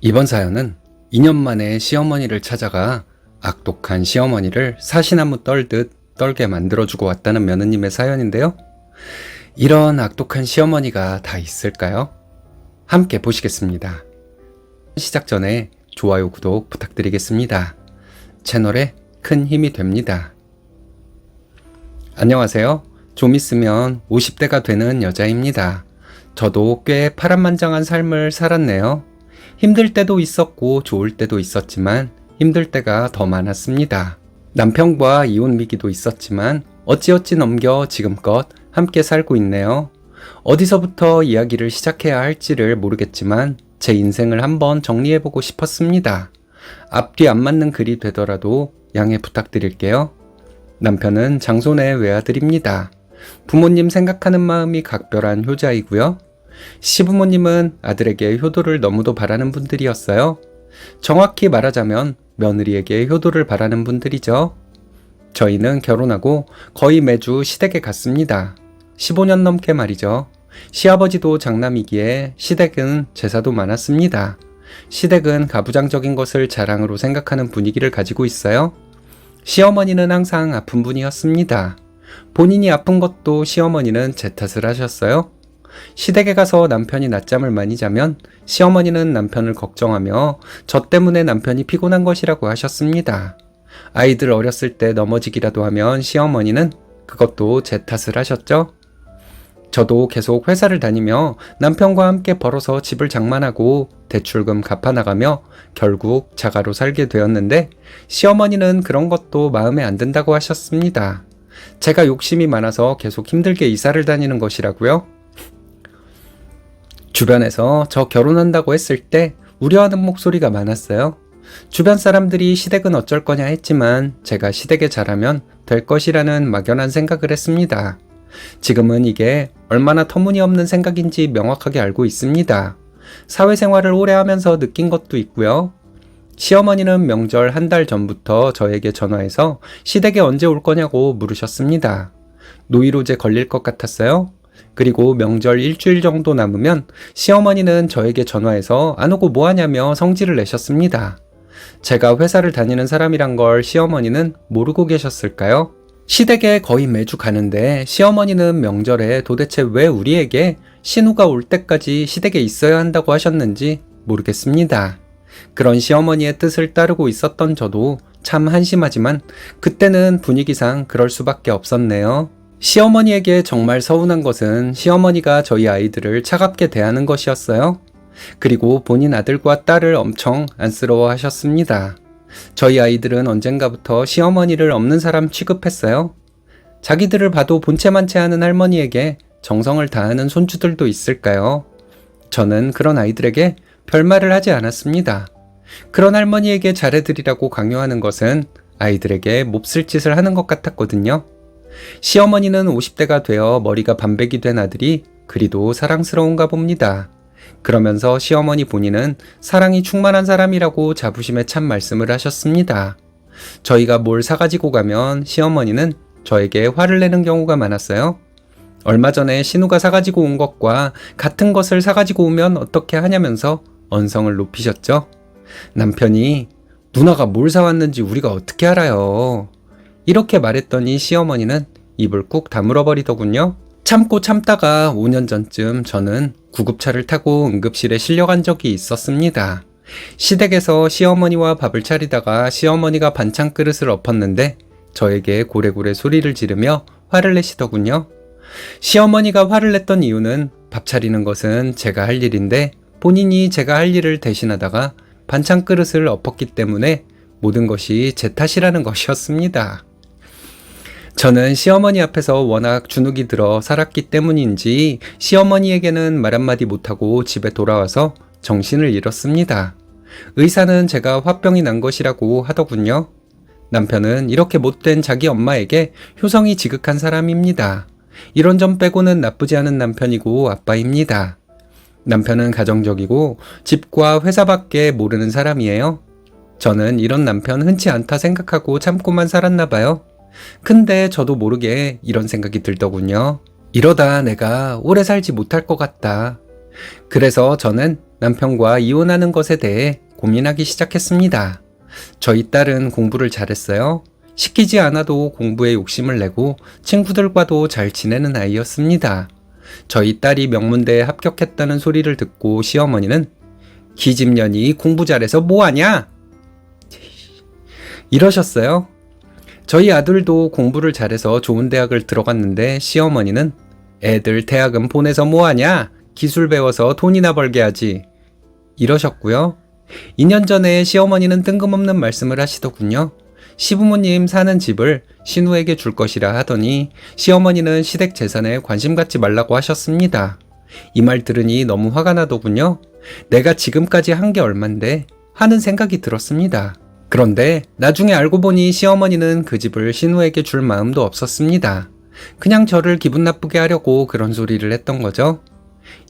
이번 사연은 2년 만에 시어머니를 찾아가 악독한 시어머니를 사시나무 떨듯 떨게 만들어주고 왔다는 며느님의 사연인데요. 이런 악독한 시어머니가 다 있을까요? 함께 보시겠습니다. 시작 전에 좋아요, 구독 부탁드리겠습니다. 채널에 큰 힘이 됩니다. 안녕하세요. 좀 있으면 50대가 되는 여자입니다. 저도 꽤 파란만장한 삶을 살았네요. 힘들 때도 있었고 좋을 때도 있었지만 힘들 때가 더 많았습니다. 남편과 이혼 위기도 있었지만 어찌어찌 넘겨 지금껏 함께 살고 있네요. 어디서부터 이야기를 시작해야 할지를 모르겠지만 제 인생을 한번 정리해보고 싶었습니다. 앞뒤 안 맞는 글이 되더라도 양해 부탁드릴게요. 남편은 장손의 외아들입니다. 부모님 생각하는 마음이 각별한 효자이고요. 시부모님은 아들에게 효도를 너무도 바라는 분들이었어요. 정확히 말하자면 며느리에게 효도를 바라는 분들이죠. 저희는 결혼하고 거의 매주 시댁에 갔습니다. 15년 넘게 말이죠. 시아버지도 장남이기에 시댁은 제사도 많았습니다. 시댁은 가부장적인 것을 자랑으로 생각하는 분위기를 가지고 있어요. 시어머니는 항상 아픈 분이었습니다. 본인이 아픈 것도 시어머니는 제 탓을 하셨어요. 시댁에 가서 남편이 낮잠을 많이 자면 시어머니는 남편을 걱정하며 저 때문에 남편이 피곤한 것이라고 하셨습니다. 아이들 어렸을 때 넘어지기라도 하면 시어머니는 그것도 제 탓을 하셨죠. 저도 계속 회사를 다니며 남편과 함께 벌어서 집을 장만하고 대출금 갚아나가며 결국 자가로 살게 되었는데 시어머니는 그런 것도 마음에 안 든다고 하셨습니다. 제가 욕심이 많아서 계속 힘들게 이사를 다니는 것이라고요? 주변에서 저 결혼한다고 했을 때 우려하는 목소리가 많았어요. 주변 사람들이 시댁은 어쩔 거냐 했지만 제가 시댁에 잘하면 될 것이라는 막연한 생각을 했습니다. 지금은 이게 얼마나 터무니없는 생각인지 명확하게 알고 있습니다. 사회생활을 오래 하면서 느낀 것도 있고요. 시어머니는 명절 한 달 전부터 저에게 전화해서 시댁에 언제 올 거냐고 물으셨습니다. 노이로제 걸릴 것 같았어요. 그리고 명절 일주일 정도 남으면 시어머니는 저에게 전화해서 안 오고 뭐 하냐며 성질을 내셨습니다. 제가 회사를 다니는 사람이란 걸 시어머니는 모르고 계셨을까요? 시댁에 거의 매주 가는데 시어머니는 명절에 도대체 왜 우리에게 신우가 올 때까지 시댁에 있어야 한다고 하셨는지 모르겠습니다. 그런 시어머니의 뜻을 따르고 있었던 저도 참 한심하지만 그때는 분위기상 그럴 수밖에 없었네요. 시어머니에게 정말 서운한 것은 시어머니가 저희 아이들을 차갑게 대하는 것이었어요. 그리고 본인 아들과 딸을 엄청 안쓰러워 하셨습니다. 저희 아이들은 언젠가부터 시어머니를 없는 사람 취급했어요. 자기들을 봐도 본체만체 하는 할머니에게 정성을 다하는 손주들도 있을까요? 저는 그런 아이들에게 별말을 하지 않았습니다. 그런 할머니에게 잘해드리라고 강요하는 것은 아이들에게 몹쓸 짓을 하는 것 같았거든요. 시어머니는 50대가 되어 머리가 반백이 된 아들이 그리도 사랑스러운가 봅니다. 그러면서 시어머니 본인은 사랑이 충만한 사람이라고 자부심에 찬 말씀을 하셨습니다. 저희가 뭘 사가지고 가면 시어머니는 저에게 화를 내는 경우가 많았어요. 얼마 전에 신우가 사가지고 온 것과 같은 것을 사가지고 오면 어떻게 하냐면서 언성을 높이셨죠. 남편이 누나가 뭘 사왔는지 우리가 어떻게 알아요. 이렇게 말했더니 시어머니는 입을 꾹 다물어 버리더군요. 참고 참다가 5년 전쯤 저는 구급차를 타고 응급실에 실려간 적이 있었습니다. 시댁에서 시어머니와 밥을 차리다가 시어머니가 반찬 그릇을 엎었는데 저에게 고래고래 소리를 지르며 화를 내시더군요. 시어머니가 화를 냈던 이유는 밥 차리는 것은 제가 할 일인데 본인이 제가 할 일을 대신하다가 반찬 그릇을 엎었기 때문에 모든 것이 제 탓이라는 것이었습니다. 저는 시어머니 앞에서 워낙 주눅이 들어 살았기 때문인지 시어머니에게는 말 한마디 못하고 집에 돌아와서 정신을 잃었습니다. 의사는 제가 화병이 난 것이라고 하더군요. 남편은 이렇게 못된 자기 엄마에게 효성이 지극한 사람입니다. 이런 점 빼고는 나쁘지 않은 남편이고 아빠입니다. 남편은 가정적이고 집과 회사밖에 모르는 사람이에요. 저는 이런 남편 흔치 않다 생각하고 참고만 살았나 봐요. 근데 저도 모르게 이런 생각이 들더군요. 이러다 내가 오래 살지 못할 것 같다. 그래서 저는 남편과 이혼하는 것에 대해 고민하기 시작했습니다. 저희 딸은 공부를 잘했어요. 시키지 않아도 공부에 욕심을 내고 친구들과도 잘 지내는 아이였습니다. 저희 딸이 명문대에 합격했다는 소리를 듣고 시어머니는 기집년이 공부 잘해서 뭐하냐? 이러셨어요. 저희 아들도 공부를 잘해서 좋은 대학을 들어갔는데 시어머니는 애들 대학은 보내서 뭐하냐? 기술 배워서 돈이나 벌게 하지. 이러셨고요. 2년 전에 시어머니는 뜬금없는 말씀을 하시더군요. 시부모님 사는 집을 신우에게 줄 것이라 하더니 시어머니는 시댁 재산에 관심 갖지 말라고 하셨습니다. 이 말 들으니 너무 화가 나더군요. 내가 지금까지 한 게 얼만데 하는 생각이 들었습니다. 그런데 나중에 알고 보니 시어머니는 그 집을 신우에게 줄 마음도 없었습니다. 그냥 저를 기분 나쁘게 하려고 그런 소리를 했던 거죠.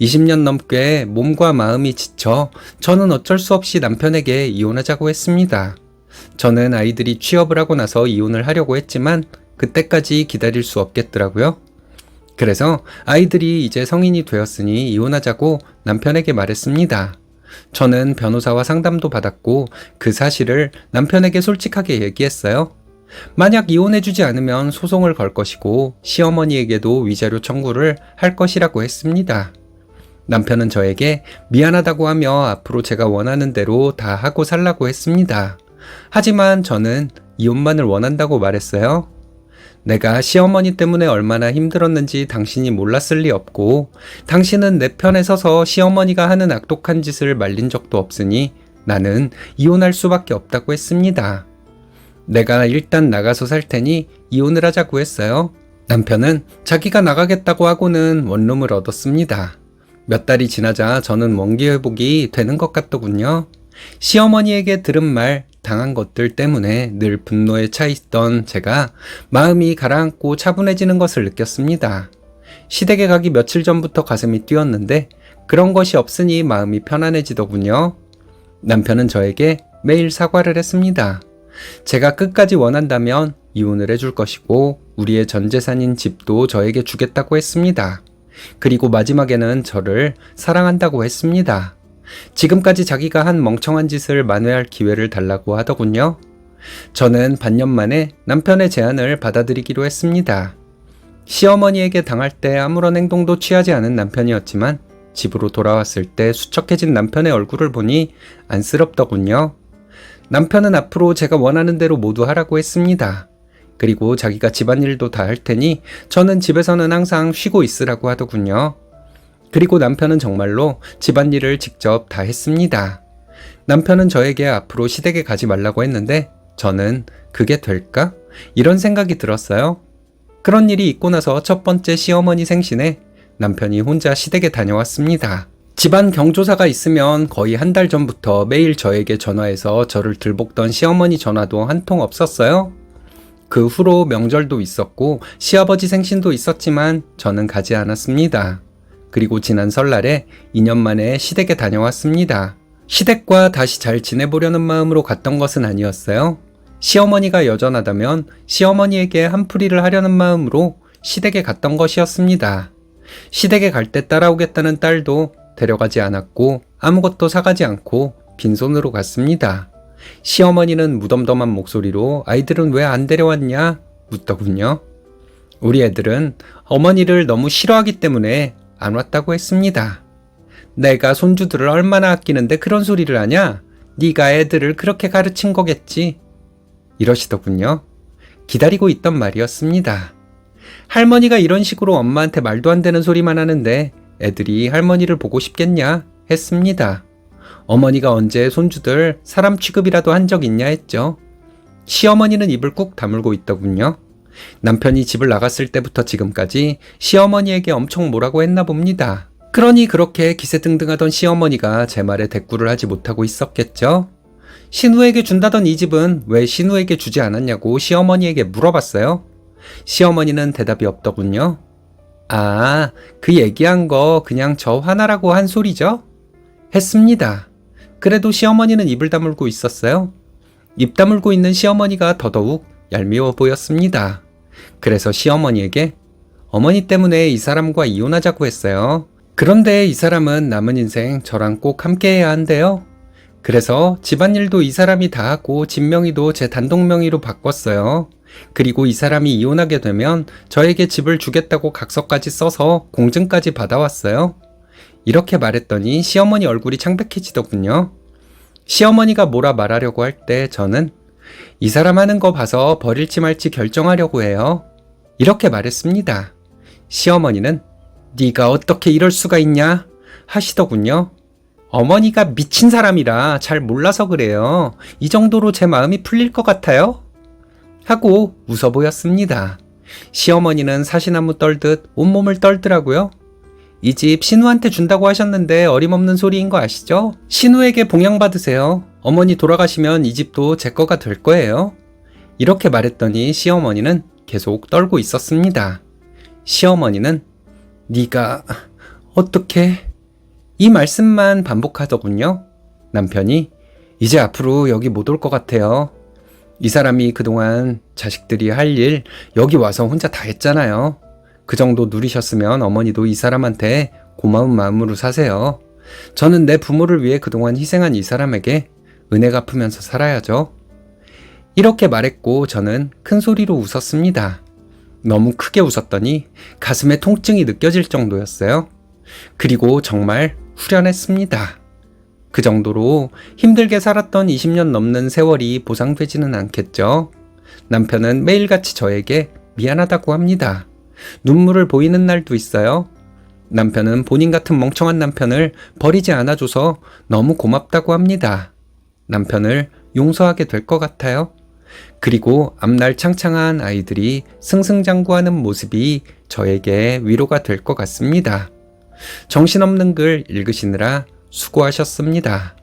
20년 넘게 몸과 마음이 지쳐 저는 어쩔 수 없이 남편에게 이혼하자고 했습니다. 저는 아이들이 취업을 하고 나서 이혼을 하려고 했지만 그때까지 기다릴 수 없겠더라고요. 그래서 아이들이 이제 성인이 되었으니 이혼하자고 남편에게 말했습니다. 저는 변호사와 상담도 받았고 그 사실을 남편에게 솔직하게 얘기했어요. 만약 이혼해주지 않으면 소송을 걸 것이고 시어머니에게도 위자료 청구를 할 것이라고 했습니다. 남편은 저에게 미안하다고 하며 앞으로 제가 원하는 대로 다 하고 살라고 했습니다. 하지만 저는 이혼만을 원한다고 말했어요. 내가 시어머니 때문에 얼마나 힘들었는지 당신이 몰랐을 리 없고 당신은 내 편에 서서 시어머니가 하는 악독한 짓을 말린 적도 없으니 나는 이혼할 수밖에 없다고 했습니다. 내가 일단 나가서 살 테니 이혼을 하자고 했어요. 남편은 자기가 나가겠다고 하고는 원룸을 얻었습니다. 몇 달이 지나자 저는 원기회복이 되는 것 같더군요. 시어머니에게 들은 말, 당한 것들 때문에 늘 분노에 차 있던 제가 마음이 가라앉고 차분해지는 것을 느꼈습니다. 시댁에 가기 며칠 전부터 가슴이 뛰었는데 그런 것이 없으니 마음이 편안해지더군요. 남편은 저에게 매일 사과를 했습니다. 제가 끝까지 원한다면 이혼을 해줄 것이고 우리의 전 재산인 집도 저에게 주겠다고 했습니다. 그리고 마지막에는 저를 사랑한다고 했습니다. 지금까지 자기가 한 멍청한 짓을 만회할 기회를 달라고 하더군요. 저는 반년 만에 남편의 제안을 받아들이기로 했습니다. 시어머니에게 당할 때 아무런 행동도 취하지 않은 남편이었지만 집으로 돌아왔을 때 수척해진 남편의 얼굴을 보니 안쓰럽더군요. 남편은 앞으로 제가 원하는 대로 모두 하라고 했습니다. 그리고 자기가 집안일도 다 할 테니 저는 집에서는 항상 쉬고 있으라고 하더군요. 그리고 남편은 정말로 집안일을 직접 다 했습니다. 남편은 저에게 앞으로 시댁에 가지 말라고 했는데 저는 그게 될까? 이런 생각이 들었어요. 그런 일이 있고 나서 첫 번째 시어머니 생신에 남편이 혼자 시댁에 다녀왔습니다. 집안 경조사가 있으면 거의 한 달 전부터 매일 저에게 전화해서 저를 들볶던 시어머니 전화도 한 통 없었어요. 그 후로 명절도 있었고 시아버지 생신도 있었지만 저는 가지 않았습니다. 그리고 지난 설날에 2년 만에 시댁에 다녀왔습니다. 시댁과 다시 잘 지내보려는 마음으로 갔던 것은 아니었어요. 시어머니가 여전하다면 시어머니에게 한풀이를 하려는 마음으로 시댁에 갔던 것이었습니다. 시댁에 갈 때 따라오겠다는 딸도 데려가지 않았고 아무것도 사가지 않고 빈손으로 갔습니다. 시어머니는 무덤덤한 목소리로 아이들은 왜 안 데려왔냐? 묻더군요. 우리 애들은 어머니를 너무 싫어하기 때문에 안 왔다고 했습니다. 내가 손주들을 얼마나 아끼는데 그런 소리를 하냐? 네가 애들을 그렇게 가르친 거겠지. 이러시더군요. 기다리고 있던 말이었습니다. 할머니가 이런 식으로 엄마한테 말도 안 되는 소리만 하는데 애들이 할머니를 보고 싶겠냐? 했습니다. 어머니가 언제 손주들 사람 취급이라도 한 적 있냐 했죠. 시어머니는 입을 꾹 다물고 있더군요. 남편이 집을 나갔을 때부터 지금까지 시어머니에게 엄청 뭐라고 했나 봅니다. 그러니 그렇게 기세등등하던 시어머니가 제 말에 대꾸를 하지 못하고 있었겠죠. 신우에게 준다던 이 집은 왜 신우에게 주지 않았냐고 시어머니에게 물어봤어요. 시어머니는 대답이 없더군요. 아, 그 얘기한 거 그냥 저 화나라고 한 소리죠? 했습니다. 그래도 시어머니는 입을 다물고 있었어요. 입 다물고 있는 시어머니가 더더욱 얄미워 보였습니다. 그래서 시어머니에게 어머니 때문에 이 사람과 이혼하자고 했어요. 그런데 이 사람은 남은 인생 저랑 꼭 함께 해야 한대요. 그래서 집안일도 이 사람이 다 하고 집 명의도 제 단독 명의로 바꿨어요. 그리고 이 사람이 이혼하게 되면 저에게 집을 주겠다고 각서까지 써서 공증까지 받아왔어요. 이렇게 말했더니 시어머니 얼굴이 창백해지더군요. 시어머니가 뭐라 말하려고 할 때 저는 이 사람 하는 거 봐서 버릴지 말지 결정하려고 해요. 이렇게 말했습니다. 시어머니는 네가 어떻게 이럴 수가 있냐 하시더군요. 어머니가 미친 사람이라 잘 몰라서 그래요. 이 정도로 제 마음이 풀릴 것 같아요? 하고 웃어 보였습니다. 시어머니는 사시나무 떨듯 온몸을 떨더라고요. 이 집 신우한테 준다고 하셨는데 어림없는 소리인 거 아시죠? 신우에게 봉양받으세요. 어머니 돌아가시면 이 집도 제 거가 될 거예요. 이렇게 말했더니 시어머니는 계속 떨고 있었습니다. 시어머니는 네가 어떻게 이 말씀만 반복하더군요. 남편이 이제 앞으로 여기 못 올 것 같아요. 이 사람이 그동안 자식들이 할 일 여기 와서 혼자 다 했잖아요. 그 정도 누리셨으면 어머니도 이 사람한테 고마운 마음으로 사세요. 저는 내 부모를 위해 그동안 희생한 이 사람에게 은혜 갚으면서 살아야죠. 이렇게 말했고 저는 큰 소리로 웃었습니다. 너무 크게 웃었더니 가슴에 통증이 느껴질 정도였어요. 그리고 정말 후련했습니다. 그 정도로 힘들게 살았던 20년 넘는 세월이 보상되지는 않겠죠. 남편은 매일같이 저에게 미안하다고 합니다. 눈물을 보이는 날도 있어요. 남편은 본인 같은 멍청한 남편을 버리지 않아줘서 너무 고맙다고 합니다. 남편을 용서하게 될 것 같아요. 그리고 앞날 창창한 아이들이 승승장구하는 모습이 저에게 위로가 될 것 같습니다. 정신없는 글 읽으시느라 수고하셨습니다.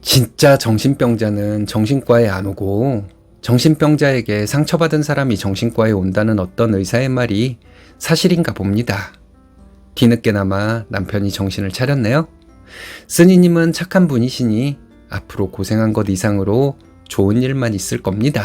진짜 정신병자는 정신과에 안 오고 정신병자에게 상처받은 사람이 정신과에 온다는 어떤 의사의 말이 사실인가 봅니다. 뒤늦게나마 남편이 정신을 차렸네요. 쓰니님은 착한 분이시니 앞으로 고생한 것 이상으로 좋은 일만 있을 겁니다.